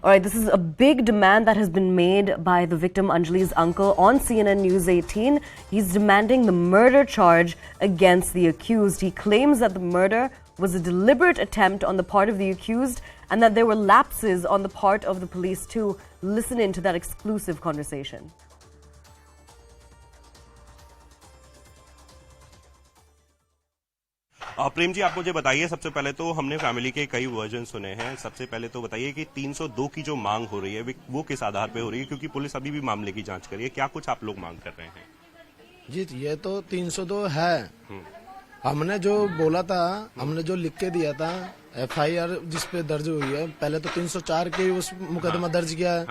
All right, this is a big demand that has been made by the victim Anjali's uncle on CNN News 18. He's demanding the murder charge against the accused. He claims that the murder was a deliberate attempt on the part of the accused and that there were lapses on the part of the police too. Listen in to that exclusive conversation. Prem ji, आप मुझे बताइए, सबसे पहले तो हमने family के कई version सुने हैं। सबसे पहले तो बताइए कि 302 की जो मांग हो रही है वो किस आधार पे हो रही है, क्योंकि पुलिस अभी भी मामले की जांच कर रही है। क्या कुछ आप लोग मांग कर रहे हैं? जी, ये तो 302 है। हमने जो बोला था, हमने जो लिख के दिया था, FIR जिस पे दर्ज हुई है, पहले तो 304 के उस मुकदमा दर्ज किया है।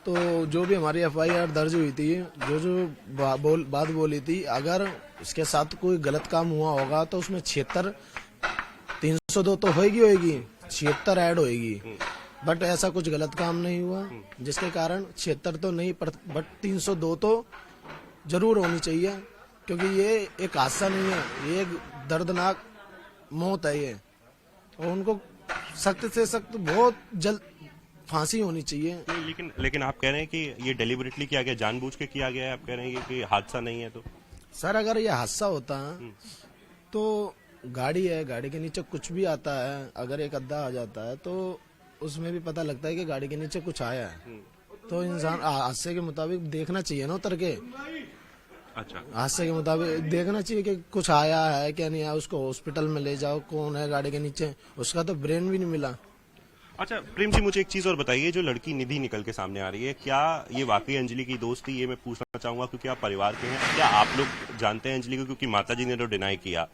तो जो भी हमारी FIR दर्ज हुई थी, जो बात बोली थी, अगर इसके साथ कोई गलत काम हुआ होगा तो उसमें 302 तो होगी 76 ऐड होगी। बट ऐसा कुछ गलत काम नहीं हुआ, जिसके कारण 76 तो नहीं, बट 302 तो जरूर होनी चाहिए, क्योंकि ये एक हादसा नहीं है, ये एक दर्दनाक मौत है ये, और उनको सख्त से सख्त बहुत जल्द फांसी होनी चाहिए। लेकिन आप कह रहे हैं कि ये डेलिबरेटली किया गया, जानबूझ के किया गया है। आप कह रहे हैं कि हादसा नहीं है। तो सर, अगर ये हादसा होता तो गाड़ी है, गाड़ी के नीचे कुछ भी आता है, अगर एक अद्दा आ जाता है तो उसमें भी पता लगता है कि गाड़ी के नीचे कुछ आया है। तो इंसान हादसे के मुताबिक देखना चाहिए ना, उतर के। अच्छा, हादसे के मुताबिक देखना चाहिए कि कुछ आया है क्या नहीं आया, उसको हॉस्पिटल में ले जाओ, कौन है गाड़ी के नीचे, उसका तो ब्रेन भी नहीं मिला। अच्छा प्रेम जी, मुझे एक चीज और बताइए, जो लड़की निधि निकल के सामने आ रही है, क्या ये वाकई अंजलि की दोस्त थी? ये मैं पूछना चाहूंगा, क्योंकि आप परिवार के हैं। क्या आप लोग जानते हैं अंजलि को? क्योंकि माता जी ने तो डिनाई किया।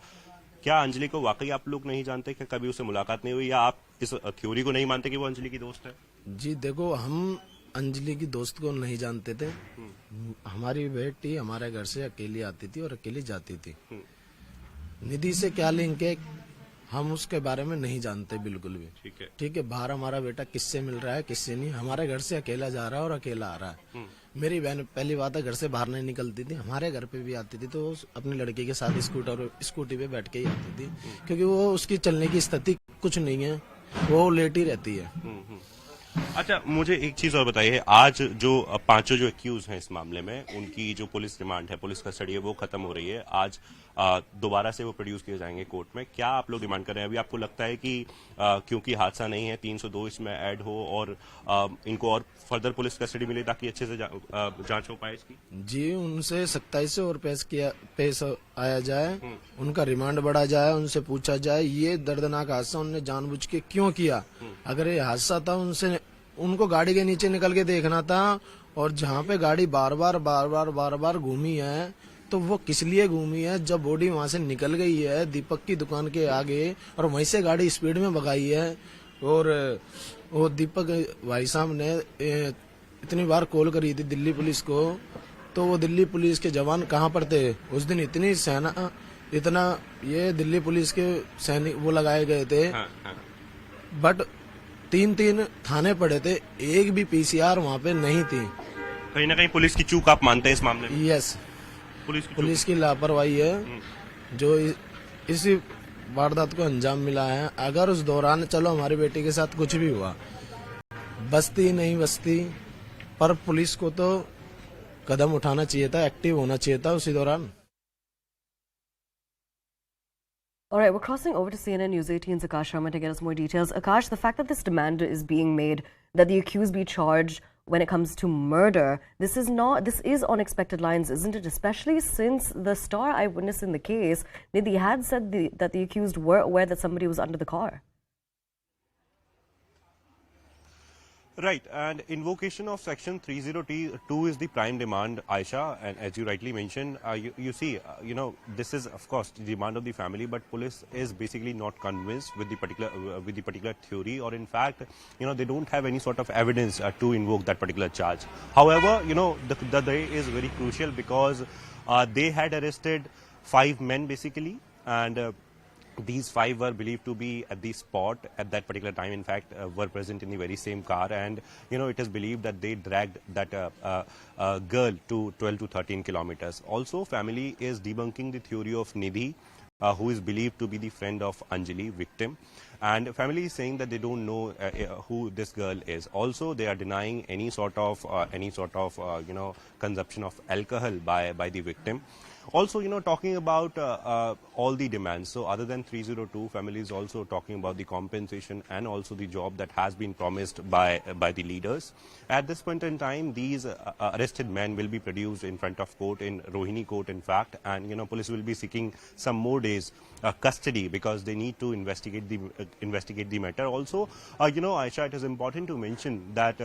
क्या अंजलि को वाकई आप लोग नहीं जानते? क्या कभी उससे मुलाकात नहीं हुई, या आप इस थ्योरी को नहीं मानते कि वो अंजलि की दोस्त है? जी देखो, हम अंजलि की दोस्त को नहीं जानते थे। हमारी बेटी हमारे घर से अकेली आती थी और अकेली जाती थी। निधि से क्या लिंक है, हम उसके बारे में नहीं जानते बिल्कुल भी। ठीक है, बाहर हमारा बेटा किससे मिल रहा है, किससे नहीं, हमारे घर से अकेला जा रहा है और अकेला आ रहा है। मेरी बहन पहली बात है घर से बाहर नहीं निकलती थी, हमारे घर पे भी आती थी तो अपनी लड़की के साथ स्कूटी पे बैठ के ही आती थी, क्योंकि वो उसकी चलने की स्थिति कुछ नहीं है, वो लेटी रहती है। अच्छा, मुझे एक चीज और बताइए, आज जो पांचों जो एक्यूज हैं इस मामले में, उनकी जो पुलिस रिमांड है, पुलिस कस्टडी है, वो खत्म हो रही है। आज दोबारा से वो प्रोड्यूस किए जाएंगे कोर्ट में। क्या आप लोग डिमांड कर रहे हैं? अभी आपको लगता है कि क्योंकि हादसा नहीं है, 302 इसमें ऐड हो और इनको और फर्दर पुलिस कस्टडी मिले ताकि अच्छे से जांच हो पाए इसकी? जी, उनसे 27 से और पेश आया जाए, उनका रिमांड बढ़ा जाए, उनसे पूछा जाए ये दर्दनाक हादसा उन्होंने जानबूझ के क्यों किया। अगर ये हादसा था, उनको गाड़ी के नीचे निकल के देखना था, और जहाँ पे गाड़ी बार बार घूमी है, तो वो किस लिए घूमी है? जब बॉडी वहां से निकल गई है दीपक की दुकान के आगे, और वहीं से गाड़ी स्पीड में भगाई है, और वो दीपक भाई साहब ने इतनी बार कॉल करी थी दिल्ली पुलिस को, तो वो दिल्ली पुलिस के जवान कहाँ पर थे उस दिन? इतना ये दिल्ली पुलिस के सैनिक वो लगाए गए थे। बट 3 थाने पड़े थे, एक भी PCR वहाँ पे नहीं थी। कहीं ना कहीं पुलिस की चूक आप मानते हैं इस मामले में? यस, पुलिस की लापरवाही है जो इस वारदात को अंजाम मिला है। अगर उस दौरान चलो हमारी बेटी के साथ कुछ भी हुआ, बस्ती नहीं बस्ती, पर पुलिस को तो कदम उठाना चाहिए था, एक्टिव होना चाहिए था उसी दौरान। All right, we're crossing over to CNN News 18's Akash Sharma to get us more details. Akash, the fact that this demand is being made that the accused be charged when it comes to murder, this is on expected lines, isn't it? Especially since the star eyewitness in the case, Nidhi, had said that the accused were aware that somebody was under the car. Right, and invocation of section 302 is the prime demand, Aisha, and as you rightly mentioned, you see, this is of course the demand of the family, but police is basically not convinced with the particular theory, or in fact, they don't have any sort of evidence to invoke that particular charge. However, the day is very crucial because they had arrested 5 men basically, and these 5 were believed to be at the spot at that particular time. In fact, were present in the very same car, and it is believed that they dragged that girl to 12 to 13 kilometers. Also, family is debunking the theory of Nidhi, who is believed to be the friend of Anjali, victim. And family is saying that they don't know who this girl is. Also, they are denying any sort of consumption of alcohol by the victim. Also, talking about all the demands. So other than 302, family is also talking about the compensation and also the job that has been promised by the leaders. At this point in time, these arrested men will be produced in front of court, in Rohini court, in fact, and police will be seeking some more days custody because they need to investigate the matter. Also, Aisha, it is important to mention that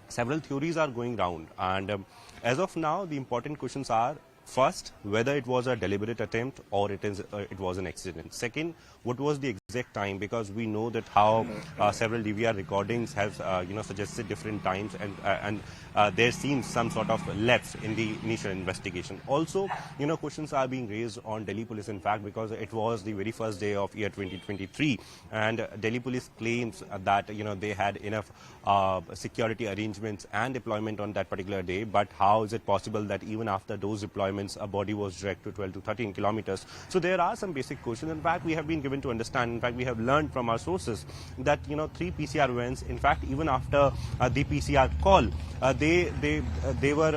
several theories are going round, and as of now, the important questions are: first, whether it was a deliberate attempt or it was an accident. Second, what was the exact time, because we know that how several DVR recordings have suggested different times, and there seems some sort of lapse in the initial investigation. Also, questions are being raised on Delhi police, in fact, because it was the very first day of year 2023, and Delhi police claims that they had enough security arrangements and deployment on that particular day. But how is it possible that even after those deployments, a body was dragged to 12 to 13 kilometers? So there are some basic questions. In fact, we have been given to understand, in fact, we have learned from our sources that 3 PCR vans, in fact, even after the PCR call, they were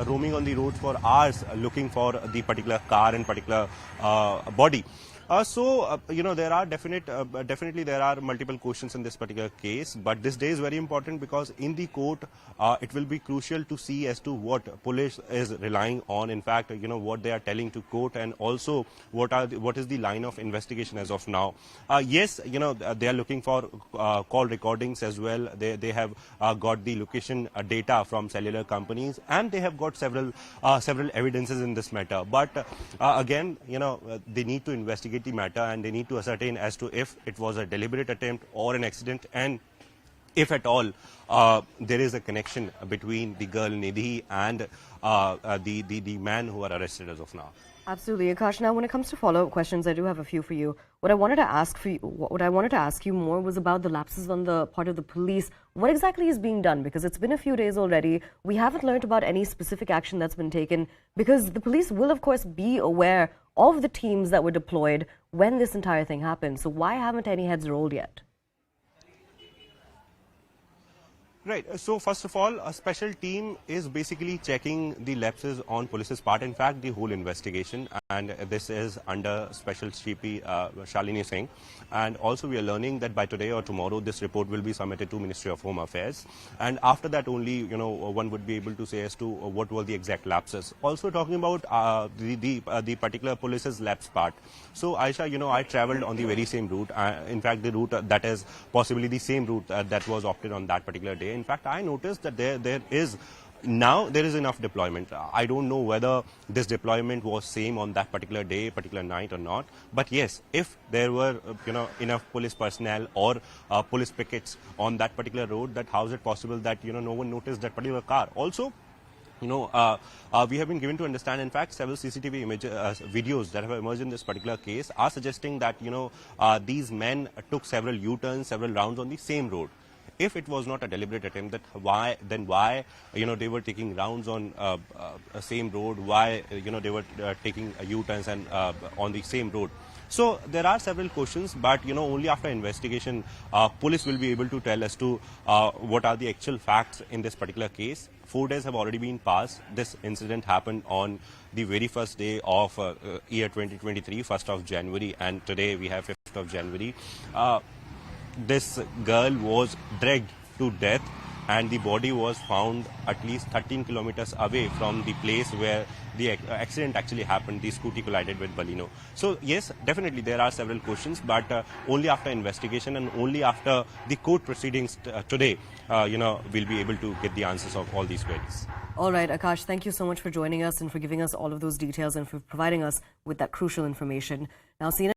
roaming on the road for hours looking for the particular car and particular body. There are definitely there are multiple questions in this particular case, but this day is very important because in the court, it will be crucial to see as to what police is relying on. In fact, what they are telling to court, and also what is the line of investigation as of now. Yes, they are looking for call recordings as well. They have got the location data from cellular companies, and they have got several evidences in this matter. But again, they need to investigate the matter, and they need to ascertain as to if it was a deliberate attempt or an accident, and if at all there is a connection between the girl Nidhi and the man who are arrested as of now. Absolutely, Akash. Now, when it comes to follow-up questions, I do have a few for you. What I wanted to ask you more was about the lapses on the part of the police. What exactly is being done? Because it's been a few days already. We haven't learned about any specific action that's been taken, because the police will, of course, be aware of the teams that were deployed when this entire thing happened. So why haven't any heads rolled yet? Right. So first of all, a special team is basically checking the lapses on police's part. In fact, the whole investigation, and this is under Special CP Shalini Singh. And also we are learning that by today or tomorrow, this report will be submitted to Ministry of Home Affairs. And after that only, one would be able to say as to what were the exact lapses. Also talking about the particular police's lapse part. So Aisha, I traveled on the very same route. In fact, the route that is possibly the same route that was opted on that particular day. In fact, I noticed that there is enough deployment. I don't know whether this deployment was same on that particular day, particular night or not. But yes, if there were enough police personnel or police pickets on that particular road, that how is it possible that no one noticed that particular car? Also, we have been given to understand, in fact, several CCTV videos that have emerged in this particular case are suggesting that these men took several U-turns, several rounds on the same road. If it was not a deliberate attempt, why they were taking rounds on same road? Why they were taking U-turns and on the same road? So there are several questions, but only after investigation, police will be able to tell as to what are the actual facts in this particular case. 4 days have already been passed. This incident happened on the very first day of year 2023, 1st of January, and today we have 5th of January. This girl was dragged to death, and the body was found at least 13 kilometers away from the place where the accident actually happened. The scooty collided with Baleno. So yes, definitely there are several questions, but only after investigation and only after the court proceedings today, we'll be able to get the answers of all these queries. All right, Akash, thank you so much for joining us and for giving us all of those details and for providing us with that crucial information. Now, CNN